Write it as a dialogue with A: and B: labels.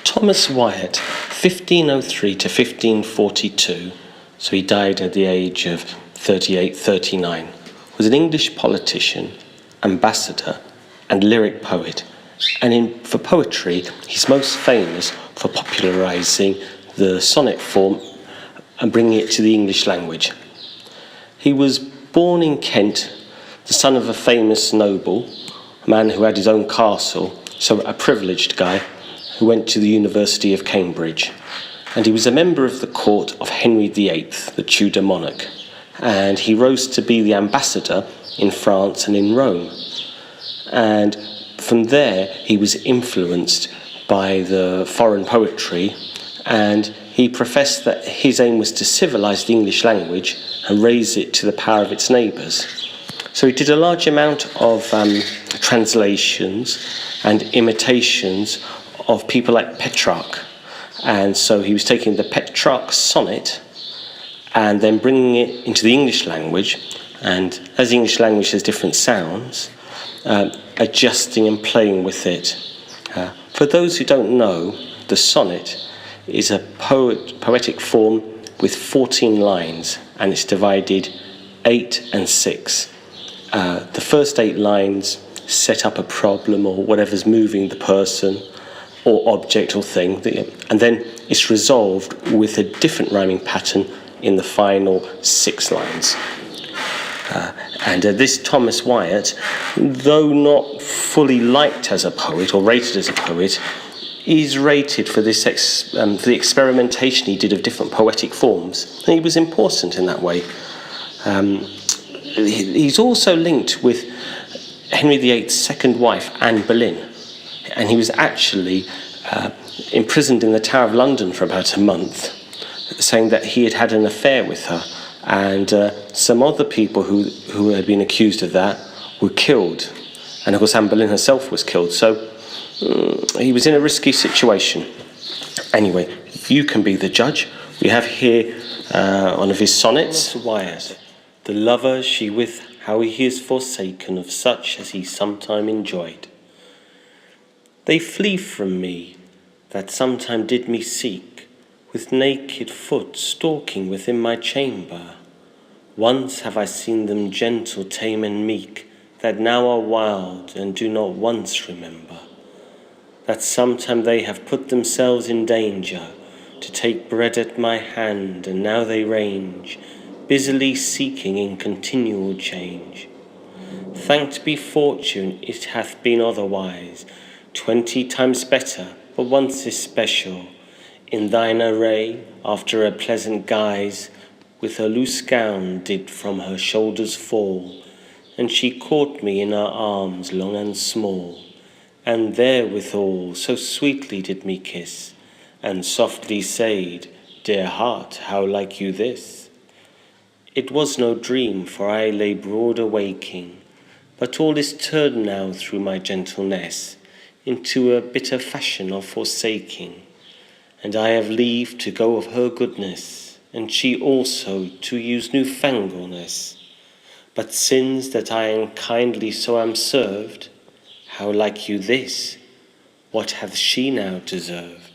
A: Thomas Wyatt, 1503 to 1542, so he died at the age of 38, 39, was an English politician, ambassador, and lyric poet. And for poetry, he's most famous for popularising the sonnet form and bringing it to the English language. He was born in Kent, the son of a famous noble, a man who had his own castle, so a privileged guy, who went to the University of Cambridge. And he was a member of the court of Henry VIII, the Tudor monarch. And he rose to be the ambassador in France and in Rome. And from there, he was influenced by the foreign poetry, and he professed that his aim was to civilise the English language and raise it to the power of its neighbours. So he did a large amount of translations and imitations of people like Petrarch. And so he was taking the Petrarch sonnet and then bringing it into the English language, and as the English language has different sounds, adjusting and playing with it. For those who don't know, the sonnet is a poetic form with 14 lines, and it's divided 8 and 6. The first 8 lines set up a problem or whatever's moving the person or object or thing, and then it's resolved with a different rhyming pattern in the final 6 lines. And this Thomas Wyatt, though not fully liked as a poet or rated as a poet, is rated for this for the experimentation he did of different poetic forms. And he was important in that way. He's also linked with Henry VIII's second wife, Anne Boleyn, and he was actually imprisoned in the Tower of London for about a month, saying that he had had an affair with her, and some other people who had been accused of that were killed, and of course Anne Boleyn herself was killed, so he was in a risky situation. Anyway, you can be the judge. We have here one of his sonnets. Wyatt, the lover she with, how he is forsaken of such as he sometime enjoyed. They flee from me, that sometime did me seek, with naked foot stalking within my chamber. Once have I seen them gentle, tame, and meek, that now are wild, and do not once remember. That sometime they have put themselves in danger, to take bread at my hand, and now they range, busily seeking in continual change. Thanked be fortune, it hath been otherwise, 20 times better, but once especial, in thine array, after a pleasant guise, with her loose gown did from her shoulders fall, and she caught me in her arms long and small, and therewithal so sweetly did me kiss, and softly said, dear heart, how like you this? It was no dream, for I lay broad awaking, but all is turned now through my gentleness into a bitter fashion of forsaking, and I have leave to go of her goodness, and she also to use newfangleness. But since that I unkindly so am served, how like you this? What hath she now deserved?